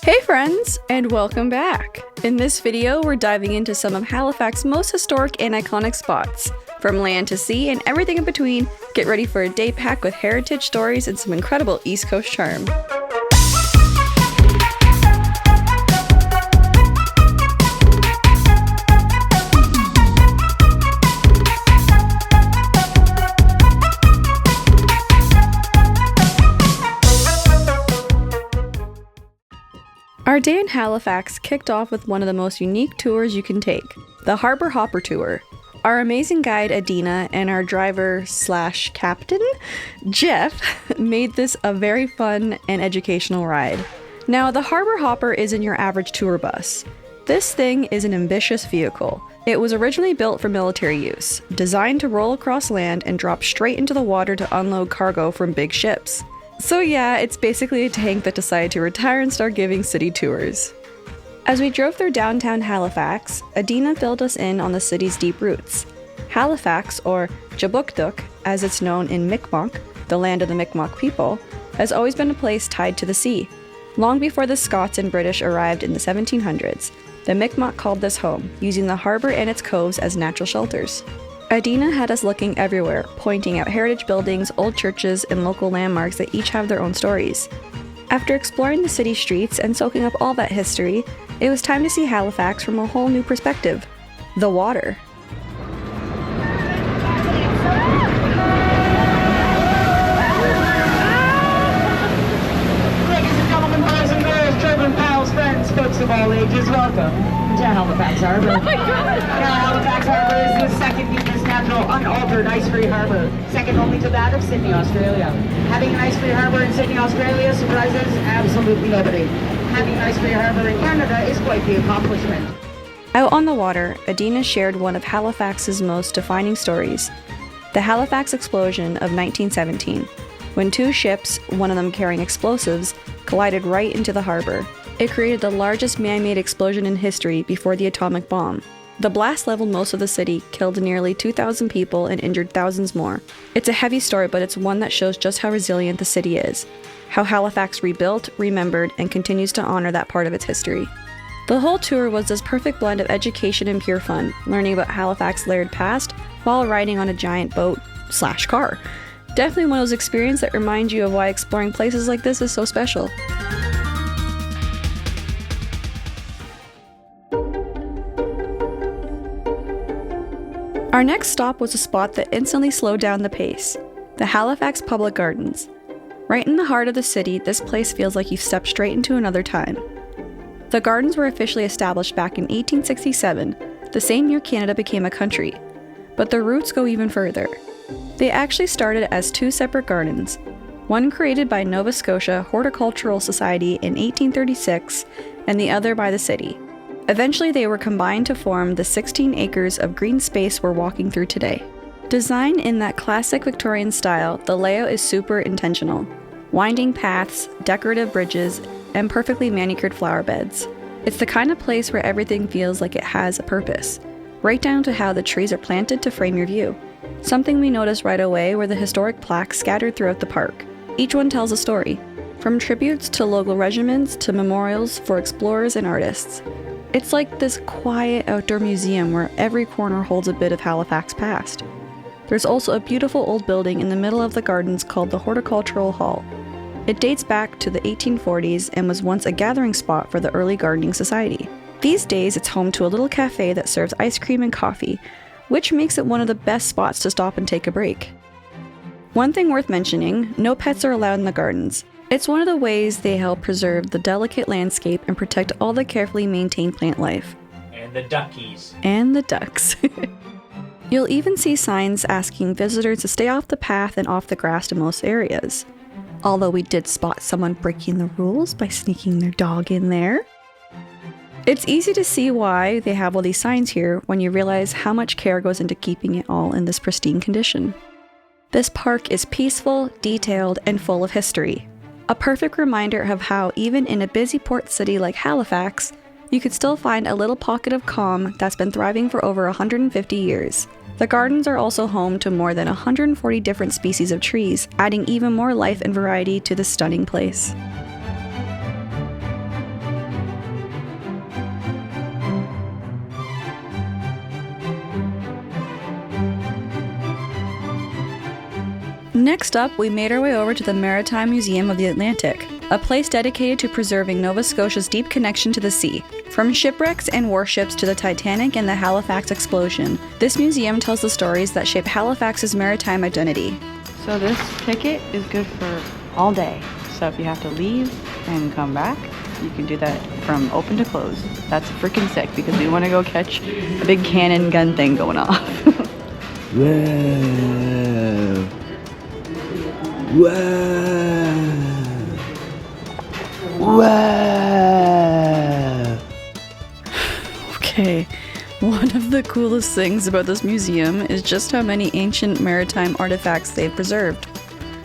Hey friends, and welcome back! In this video, we're diving into some of Halifax's most historic and iconic spots. From land to sea and everything in between, get ready for a day packed with heritage stories and some incredible East Coast charm. Our day in Halifax kicked off with one of the most unique tours you can take, the Harbour Hopper Tour. Our amazing guide Adina and our driver/captain, Jeff, made this a very fun and educational ride. Now, the Harbour Hopper isn't your average tour bus. This thing is an ambitious vehicle. It was originally built for military use, designed to roll across land and drop straight into the water to unload cargo from big ships. So yeah, it's basically a tank that decided to retire and start giving city tours. As we drove through downtown Halifax, Adina filled us in on the city's deep roots. Halifax, or Jabukduk, as it's known in Mi'kmaq, the land of the Mi'kmaq people, has always been a place tied to the sea. Long before the Scots and British arrived in the 1700s, the Mi'kmaq called this home, using the harbour and its coves as natural shelters. Adina had us looking everywhere, pointing out heritage buildings, old churches, and local landmarks that each have their own stories. After exploring the city streets and soaking up all that history, it was time to see Halifax from a whole new perspective: the water. Ladies and gentlemen, boys and girls, children, pals, friends, folks of all ages, welcome to Halifax Harbour. Oh my God! Halifax Harbour is the second deepest natural, unaltered, ice-free harbour, second only to that of Sydney, Australia. Having an ice-free harbour in Sydney, Australia surprises absolutely nobody. Having an ice-free harbour in Canada is quite the accomplishment. Out on the water, Adina shared one of Halifax's most defining stories, the Halifax Explosion of 1917, when two ships, one of them carrying explosives, collided right into the harbour. It created the largest man-made explosion in history before the atomic bomb. The blast leveled most of the city, killed nearly 2,000 people, and injured thousands more. It's a heavy story, but it's one that shows just how resilient the city is, how Halifax rebuilt, remembered, and continues to honor that part of its history. The whole tour was this perfect blend of education and pure fun, learning about Halifax's layered past while riding on a giant boat/car. Definitely one of those experiences that remind you of why exploring places like this is so special. Our next stop was a spot that instantly slowed down the pace, the Halifax Public Gardens. Right in the heart of the city, this place feels like you've stepped straight into another time. The gardens were officially established back in 1867, the same year Canada became a country, but their roots go even further. They actually started as two separate gardens, one created by Nova Scotia Horticultural Society in 1836 and the other by the city. Eventually, they were combined to form the 16 acres of green space we're walking through today. Designed in that classic Victorian style, the layout is super intentional. Winding paths, decorative bridges, and perfectly manicured flower beds. It's the kind of place where everything feels like it has a purpose, right down to how the trees are planted to frame your view. Something we noticed right away were the historic plaques scattered throughout the park. Each one tells a story, from tributes to local regiments to memorials for explorers and artists. It's like this quiet outdoor museum where every corner holds a bit of Halifax past. There's also a beautiful old building in the middle of the gardens called the Horticultural Hall. It dates back to the 1840s and was once a gathering spot for the early gardening society. These days, it's home to a little cafe that serves ice cream and coffee, which makes it one of the best spots to stop and take a break. One thing worth mentioning, no pets are allowed in the gardens. It's one of the ways they help preserve the delicate landscape and protect all the carefully maintained plant life. And the duckies. And the ducks. You'll even see signs asking visitors to stay off the path and off the grass in most areas. Although we did spot someone breaking the rules by sneaking their dog in there. It's easy to see why they have all these signs here when you realize how much care goes into keeping it all in this pristine condition. This park is peaceful, detailed, and full of history. A perfect reminder of how even in a busy port city like Halifax, you could still find a little pocket of calm that's been thriving for over 150 years. The gardens are also home to more than 140 different species of trees, adding even more life and variety to this stunning place. Next up, we made our way over to the Maritime Museum of the Atlantic, a place dedicated to preserving Nova Scotia's deep connection to the sea. From shipwrecks and warships to the Titanic and the Halifax Explosion, this museum tells the stories that shape Halifax's maritime identity. So this ticket is good for all day. So if you have to leave and come back, you can do that from open to close. That's freaking sick because we want to go catch a big cannon gun thing going off. Whoa. Whoa. Whoa. Okay, one of the coolest things about this museum is just how many ancient maritime artifacts they've preserved.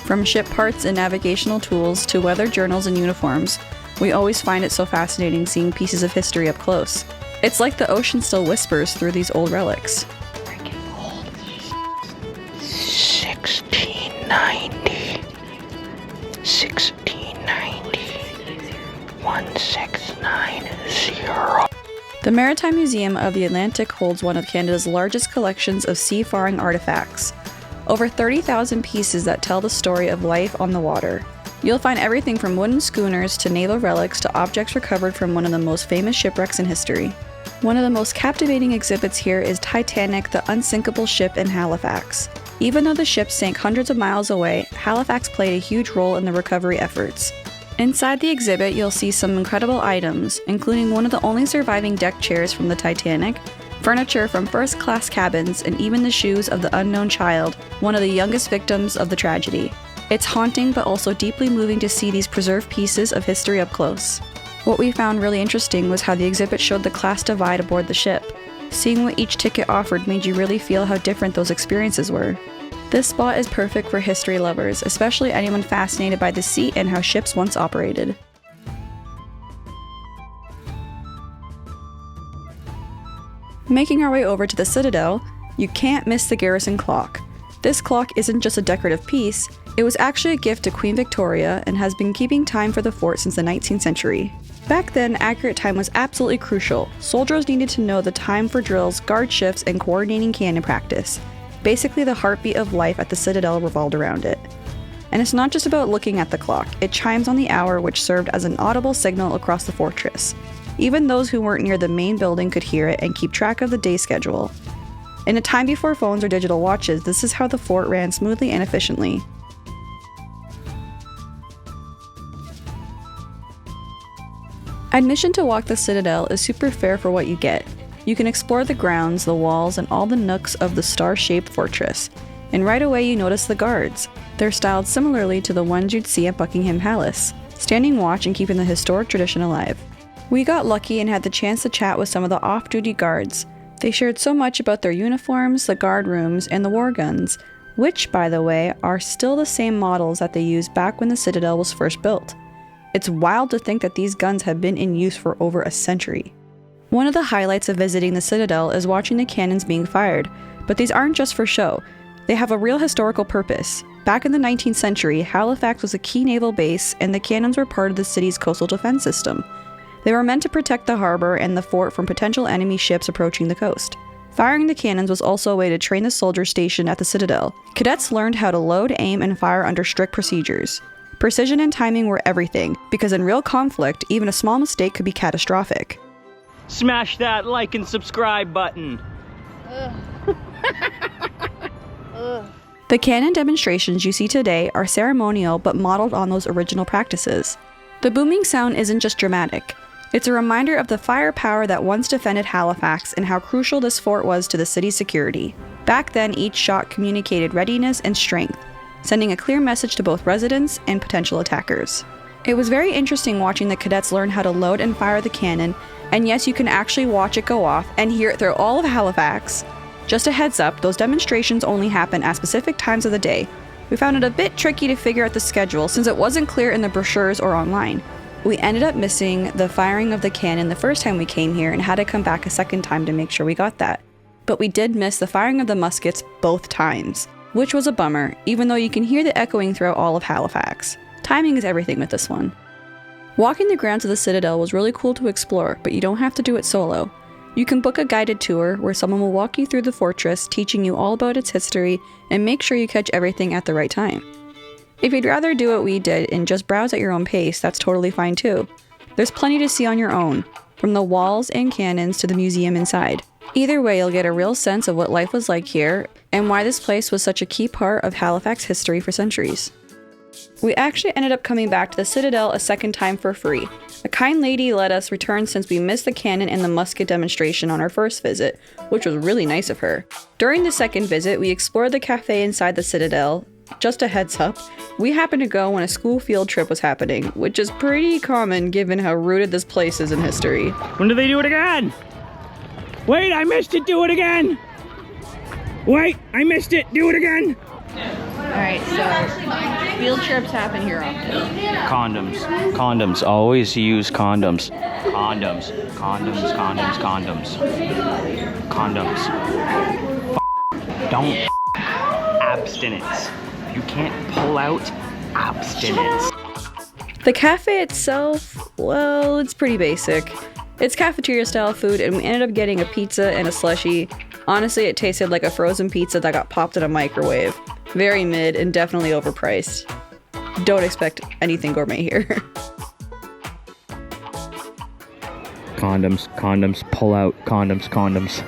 From ship parts and navigational tools to weather journals and uniforms, we always find it so fascinating seeing pieces of history up close. It's like the ocean still whispers through these old relics. Freaking old. 1690. 1690. 1690. The Maritime Museum of the Atlantic holds one of Canada's largest collections of seafaring artifacts. Over 30,000 pieces that tell the story of life on the water. You'll find everything from wooden schooners to naval relics to objects recovered from one of the most famous shipwrecks in history. One of the most captivating exhibits here is Titanic, the unsinkable ship in Halifax. Even though the ship sank hundreds of miles away, Halifax played a huge role in the recovery efforts. Inside the exhibit, you'll see some incredible items, including one of the only surviving deck chairs from the Titanic, furniture from first-class cabins, and even the shoes of the unknown child, one of the youngest victims of the tragedy. It's haunting but also deeply moving to see these preserved pieces of history up close. What we found really interesting was how the exhibit showed the class divide aboard the ship. Seeing what each ticket offered made you really feel how different those experiences were. This spot is perfect for history lovers, especially anyone fascinated by the sea and how ships once operated. Making our way over to the Citadel, you can't miss the Garrison Clock. This clock isn't just a decorative piece, it was actually a gift to Queen Victoria and has been keeping time for the fort since the 19th century. Back then, accurate time was absolutely crucial. Soldiers needed to know the time for drills, guard shifts, and coordinating cannon practice. Basically, the heartbeat of life at the Citadel revolved around it. And it's not just about looking at the clock, it chimes on the hour, which served as an audible signal across the fortress. Even those who weren't near the main building could hear it and keep track of the day schedule. In a time before phones or digital watches, this is how the fort ran smoothly and efficiently. Admission to walk the Citadel is super fair for what you get. You can explore the grounds, the walls, and all the nooks of the star-shaped fortress. And right away you notice the guards. They're styled similarly to the ones you'd see at Buckingham Palace, standing watch and keeping the historic tradition alive. We got lucky and had the chance to chat with some of the off-duty guards. They shared so much about their uniforms, the guard rooms, and the war guns, which, by the way, are still the same models that they used back when the Citadel was first built. It's wild to think that these guns have been in use for over a century. One of the highlights of visiting the Citadel is watching the cannons being fired, but these aren't just for show. They have a real historical purpose. Back in the 19th century, Halifax was a key naval base, and the cannons were part of the city's coastal defense system. They were meant to protect the harbor and the fort from potential enemy ships approaching the coast. Firing the cannons was also a way to train the soldiers stationed at the Citadel. Cadets learned how to load, aim, and fire under strict procedures. Precision and timing were everything, because in real conflict, even a small mistake could be catastrophic. Smash that like and subscribe button. The cannon demonstrations you see today are ceremonial but modeled on those original practices. The booming sound isn't just dramatic. It's a reminder of the firepower that once defended Halifax and how crucial this fort was to the city's security. Back then, each shot communicated readiness and strength, sending a clear message to both residents and potential attackers. It was very interesting watching the cadets learn how to load and fire the cannon, and yes, you can actually watch it go off and hear it through all of Halifax. Just a heads up, those demonstrations only happen at specific times of the day. We found it a bit tricky to figure out the schedule since it wasn't clear in the brochures or online. We ended up missing the firing of the cannon the first time we came here and had to come back a second time to make sure we got that. But we did miss the firing of the muskets both times, which was a bummer, even though you can hear the echoing throughout all of Halifax. Timing is everything with this one. Walking the grounds of the Citadel was really cool to explore, but you don't have to do it solo. You can book a guided tour where someone will walk you through the fortress, teaching you all about its history and make sure you catch everything at the right time. If you'd rather do what we did and just browse at your own pace, that's totally fine too. There's plenty to see on your own, from the walls and cannons to the museum inside. Either way, you'll get a real sense of what life was like here and why this place was such a key part of Halifax history for centuries. We actually ended up coming back to the Citadel a second time for free. A kind lady let us return since we missed the cannon and the musket demonstration on our first visit, which was really nice of her. During the second visit, we explored the cafe inside the Citadel. Just a heads up, we happened to go when a school field trip was happening, which is pretty common given how rooted this place is in history. When do they do it again? Wait, I missed it, do it again! Wait, I missed it, do it again! Alright, so field trips happen here often. Condoms, always use condoms. Condoms. Don't abstinence. You can't pull out abstinence. The cafe itself, well, it's pretty basic. It's cafeteria style food and we ended up getting a pizza and a slushie. Honestly, it tasted like a frozen pizza that got popped in a microwave. Very mid and definitely overpriced. Don't expect anything gourmet here. Condoms, pull out, condoms.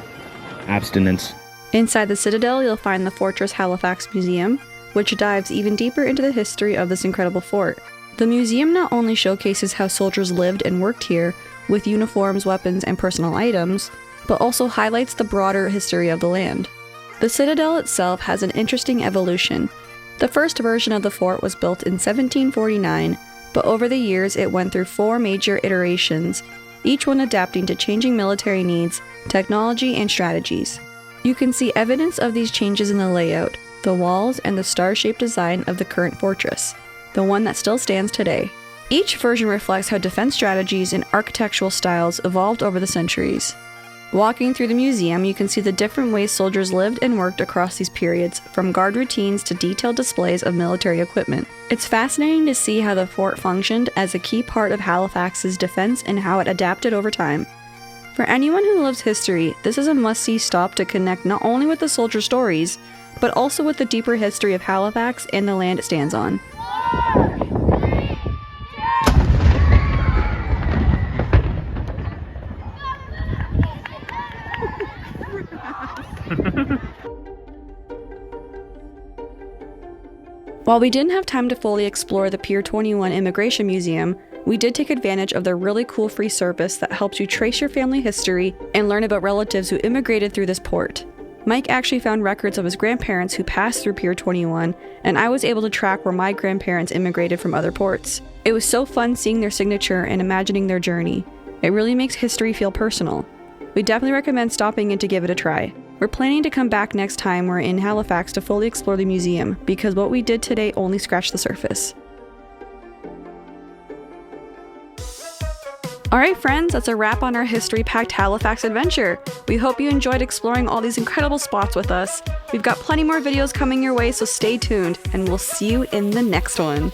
Abstinence. Inside the Citadel, you'll find the Fortress Halifax Museum, which dives even deeper into the history of this incredible fort. The museum not only showcases how soldiers lived and worked here, with uniforms, weapons, and personal items, but also highlights the broader history of the land. The Citadel itself has an interesting evolution. The first version of the fort was built in 1749, but over the years it went through 4 major iterations, each one adapting to changing military needs, technology, and strategies. You can see evidence of these changes in the layout, the walls, and the star-shaped design of the current fortress, the one that still stands today. Each version reflects how defense strategies and architectural styles evolved over the centuries. Walking through the museum, you can see the different ways soldiers lived and worked across these periods, from guard routines to detailed displays of military equipment. It's fascinating to see how the fort functioned as a key part of Halifax's defense and how it adapted over time. For anyone who loves history, this is a must-see stop to connect not only with the soldier stories, but also with the deeper history of Halifax and the land it stands on. While we didn't have time to fully explore the Pier 21 Immigration Museum, we did take advantage of their really cool free service that helps you trace your family history and learn about relatives who immigrated through this port. Mike actually found records of his grandparents who passed through Pier 21, and I was able to track where my grandparents immigrated from other ports. It was so fun seeing their signature and imagining their journey. It really makes history feel personal. We definitely recommend stopping in to give it a try. We're planning to come back next time we're in Halifax to fully explore the museum, because what we did today only scratched the surface. Alright friends, that's a wrap on our history-packed Halifax adventure. We hope you enjoyed exploring all these incredible spots with us. We've got plenty more videos coming your way, so stay tuned, and we'll see you in the next one.